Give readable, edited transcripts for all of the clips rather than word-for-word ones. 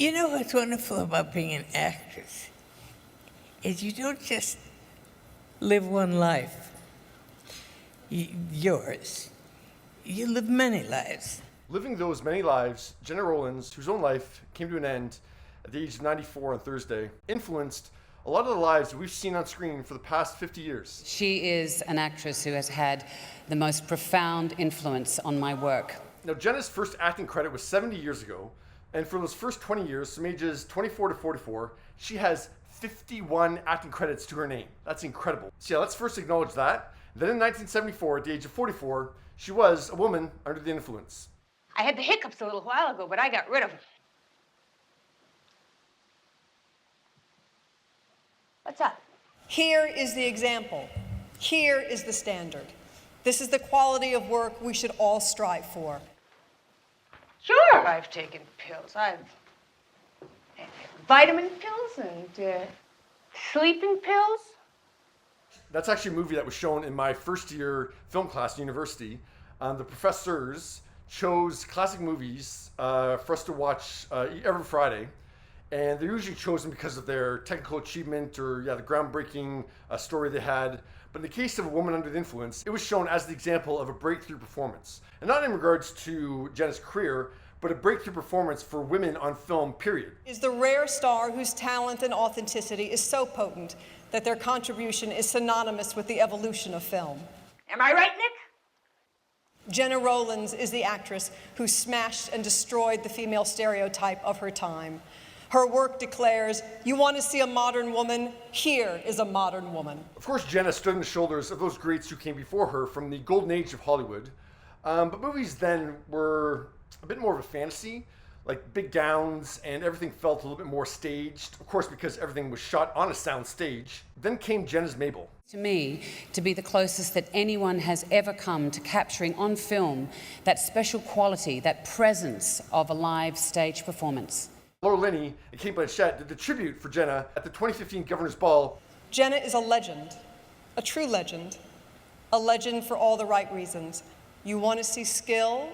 You know what's wonderful about being an actress is you don't just live one life, yours. You live many lives. Living those many lives, Gena Rowlands, whose own life came to an end at the age of 94 on Thursday, influenced a lot of the lives that we've seen on screen for the past 50 years. She is an actress who has had the most profound influence on my work. Now, Gena's first acting credit was 70 years ago, and for those first 20 years, from ages 24 to 44, she has 51 acting credits to her name. That's incredible. So yeah, let's first acknowledge that. Then in 1974, at the age of 44, she was a woman under the influence. I had the hiccups a little while ago, but I got rid of them. What's up? Here is the example. Here is the standard. This is the quality of work we should all strive for. Sure, I've taken pills. I've vitamin pills and sleeping pills. That's actually a movie that was shown in my first year film class at university. The professors chose classic movies for us to watch every Friday. And they're usually chosen because of their technical achievement or the groundbreaking story they had. But in the case of A Woman Under the Influence, it was shown as the example of a breakthrough performance. And not in regards to Gena's career, but a breakthrough performance for women on film, period. Is the rare star whose talent and authenticity is so potent that their contribution is synonymous with the evolution of film. Am I right, Nick? Gena Rowlands is the actress who smashed and destroyed the female stereotype of her time. Her work declares, you want to see a modern woman? Here is a modern woman. Of course, Gena stood on the shoulders of those greats who came before her from the golden age of Hollywood. But movies then were a bit more of a fantasy, like big gowns, and everything felt a little bit more staged, of course, because everything was shot on a sound stage. Then came Gena's Mabel. To me, to be the closest that anyone has ever come to capturing on film that special quality, that presence of a live stage performance. Linney and Cate Blanchett did the tribute for Gena at the 2015 Governor's Ball. Gena is a legend, a true legend, a legend for all the right reasons. You want to see skill?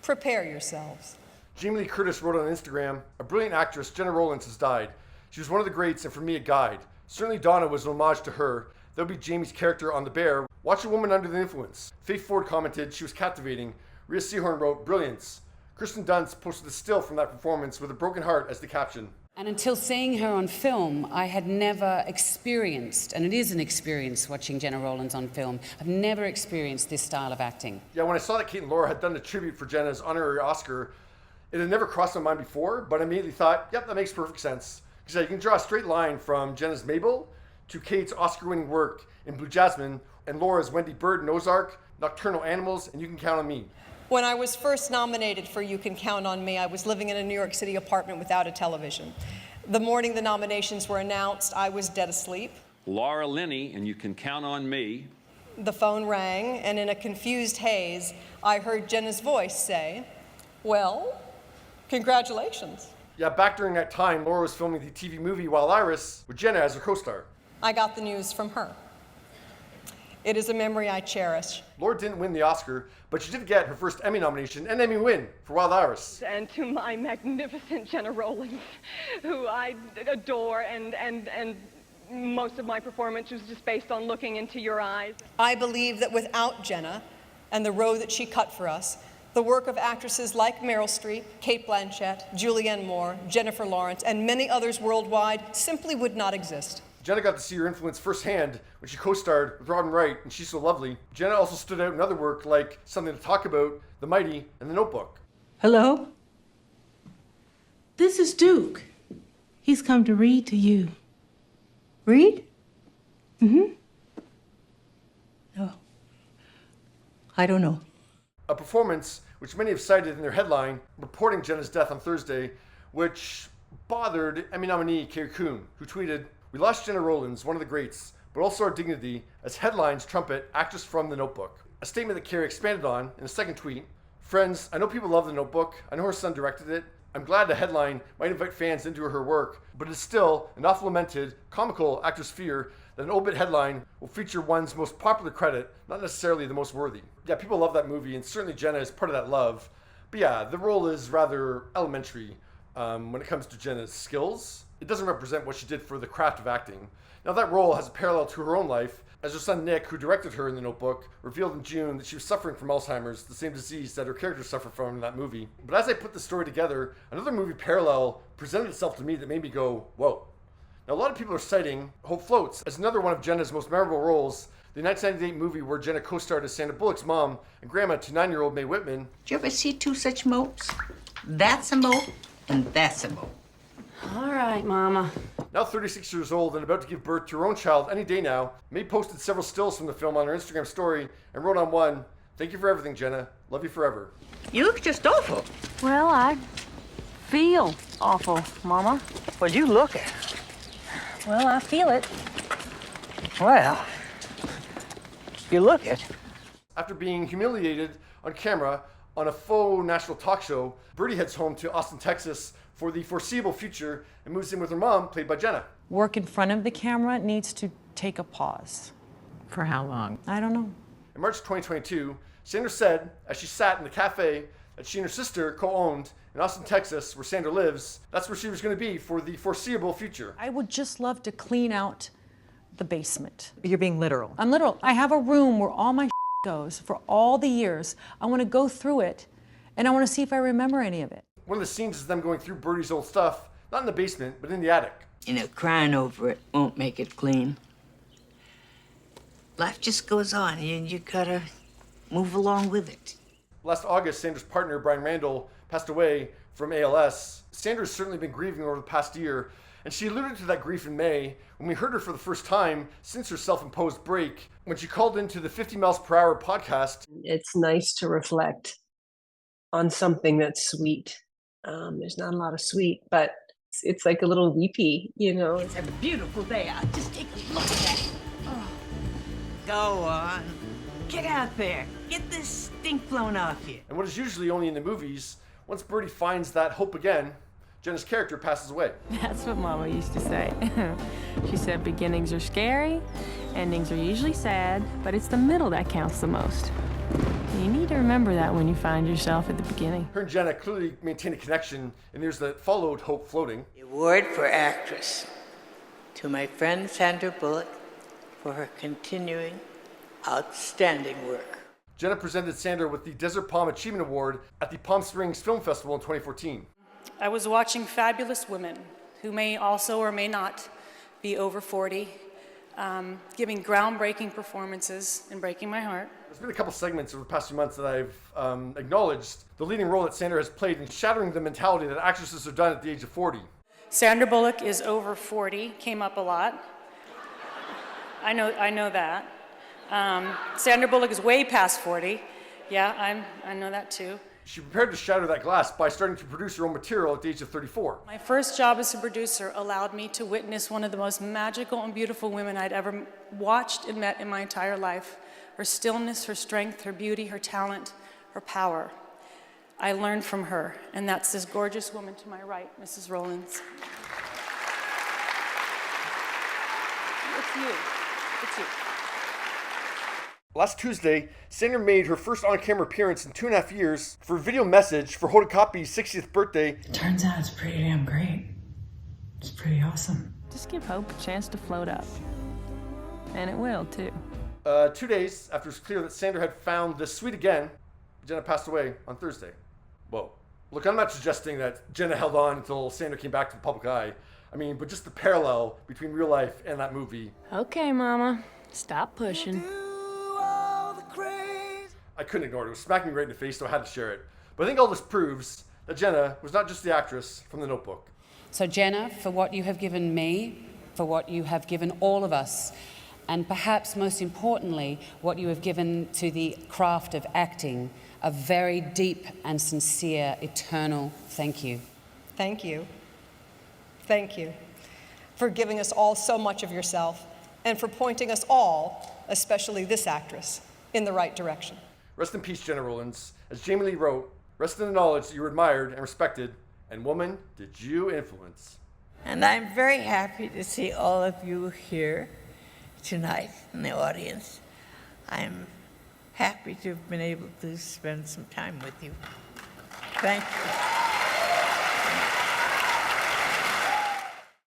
Prepare yourselves. Jamie Lee Curtis wrote on Instagram, a brilliant actress, Gena Rowlands, has died. She was one of the greats and for me a guide. Certainly Donna was an homage to her. That would be Jamie's character on The Bear. Watch A Woman Under the Influence. Faith Ford commented she was captivating. Rhea Seehorn wrote, brilliance. Kirsten Dunst posted a still from that performance with a broken heart as the caption. And until seeing her on film, I had never experienced, and it is an experience watching Gena Rowlands on film, I've never experienced this style of acting. Yeah, when I saw that Kate and Laura had done the tribute for Gena's honorary Oscar, it had never crossed my mind before, but I immediately thought, yep, that makes perfect sense. Because you can draw a straight line from Gena's Mabel to Kate's Oscar-winning work in Blue Jasmine and Laura's Wendy Bird in Ozark, Nocturnal Animals, and You Can Count on Me. When I was first nominated for You Can Count on Me, I was living in a New York City apartment without a television. The morning the nominations were announced, I was dead asleep. Laura Linney, and You Can Count on Me. The phone rang, and in a confused haze, I heard Gena's voice say, well, congratulations. Yeah, back during that time, Laura was filming the TV movie Wild Iris with Gena as her co-star. I got the news from her. It is a memory I cherish. Laura didn't win the Oscar, but she did get her first Emmy nomination and Emmy win for Wild Iris. And to my magnificent Gena Rowlands, who I adore, and most of my performance was just based on looking into your eyes. I believe that without Gena and the road that she cut for us, the work of actresses like Meryl Streep, Cate Blanchett, Julianne Moore, Jennifer Lawrence, and many others worldwide simply would not exist. Gena got to see her influence firsthand when she co-starred with Robin Wright in She's So Lovely. Gena also stood out in other work like Something to Talk About, The Mighty, and The Notebook. Hello? This is Duke. He's come to read to you. Read? Mm-hmm. No. I don't know. A performance which many have cited in their headline reporting Gena's death on Thursday, which bothered Emmy nominee Carrie Coon, who tweeted, "We lost Gena Rowlands, one of the greats, but also our dignity, as headlines trumpet actress from The Notebook." A statement that Carrie expanded on in a second tweet. "Friends, I know people love The Notebook. I know her son directed it. I'm glad the headline might invite fans into her work, but it's still an oft-lamented, comical actress fear that an obit headline will feature one's most popular credit, not necessarily the most worthy." Yeah, people love that movie, and certainly Gena is part of that love. But yeah, the role is rather elementary. When it comes to Gena's skills, it doesn't represent what she did for the craft of acting. Now that role has a parallel to her own life, as her son Nick, who directed her in The Notebook, revealed in June that she was suffering from Alzheimer's, the same disease that her character suffered from in that movie. But as I put the story together, another movie parallel presented itself to me that made me go, whoa. Now a lot of people are citing Hope Floats as another one of Gena's most memorable roles, the 1998 movie where Gena co-starred as Sandra Bullock's mom and grandma to 9-year-old Mae Whitman. Did you ever see two such mopes? That's a mope, and that's a mope. All right, Mama. Now 36 years old and about to give birth to her own child any day now, Mae posted several stills from the film on her Instagram story and wrote on one, "Thank you for everything, Gena. Love you forever." You look just awful. Well, I feel awful, Mama. Well, you look it. Well, I feel it. Well, you look it. After being humiliated on camera on a faux national talk show, Birdie heads home to Austin, Texas for the foreseeable future and moves in with her mom, played by Gena. Work in front of the camera needs to take a pause. For how long? I don't know. In March 2022, Sandra said, as she sat in the cafe that she and her sister co-owned in Austin, Texas, where Sandra lives, that's where she was going to be for the foreseeable future. I would just love to clean out the basement. You're being literal. I'm literal. I have a room where all my goes for all the years. I want to go through it, and I want to see if I remember any of it. One of the scenes is them going through Birdie's old stuff, not in the basement, but in the attic. You know, crying over it won't make it clean. Life just goes on, and you gotta move along with it. Last August, Sandra's partner, Brian Randall, passed away from ALS. Sandra's certainly been grieving over the past year, and she alluded to that grief in May when we heard her for the first time since her self-imposed break, when she called into the 50 Miles Per Hour podcast. It's nice to reflect on something that's sweet. There's not a lot of sweet, but it's like a little weepy, you know. It's a beautiful day out. Just take a look at that. Oh. Go on. Get out there. Get this stink blown off you. And what is usually only in the movies, once Birdie finds that hope again, Gena's character passes away. That's what Mama used to say. She said beginnings are scary, endings are usually sad, but it's the middle that counts the most. You need to remember that when you find yourself at the beginning. Her and Gena clearly maintain a connection, and there's that followed Hope Floating. The award for actress to my friend Sandra Bullock for her continuing outstanding work. Gena presented Sandra with the Desert Palm Achievement Award at the Palm Springs Film Festival in 2014. I was watching fabulous women who may also or may not be over 40, giving groundbreaking performances and breaking my heart. There's been a couple segments over the past few months that I've acknowledged the leading role that Sandra has played in shattering the mentality that actresses are done at the age of 40. Sandra Bullock is over 40, came up a lot. I know that. Sandra Bullock is way past 40. Yeah, I know that too. She prepared to shatter that glass by starting to produce her own material at the age of 34. My first job as a producer allowed me to witness one of the most magical and beautiful women I'd ever watched and met in my entire life. Her stillness, her strength, her beauty, her talent, her power. I learned from her, and that's this gorgeous woman to my right, Mrs. Rowlands. It's you. It's you. Last Tuesday, Sandra made her first on-camera appearance in 2.5 years for a video message for Hoda Kotb's 60th birthday. Turns out it's pretty damn great. It's pretty awesome. Just give Hope a chance to float up. And it will, too. 2 days after it was clear that Sandra had found the sweet again, Gena passed away on Thursday. Whoa. Look, I'm not suggesting that Gena held on until Sandra came back to the public eye. I mean, but just the parallel between real life and that movie. Okay, Mama. Stop pushing. I couldn't ignore it. It was smacking me right in the face, so I had to share it. But I think all this proves that Gena was not just the actress from The Notebook. So Gena, for what you have given me, for what you have given all of us, and perhaps most importantly, what you have given to the craft of acting, a very deep and sincere, eternal thank you. Thank you. Thank you for giving us all so much of yourself and for pointing us all, especially this actress, in the right direction. Rest in peace, Gena Rowlands. As Jamie Lee wrote, rest in the knowledge that you were admired and respected, and woman, did you influence. And I'm very happy to see all of you here tonight in the audience. I'm happy to have been able to spend some time with you. Thank you.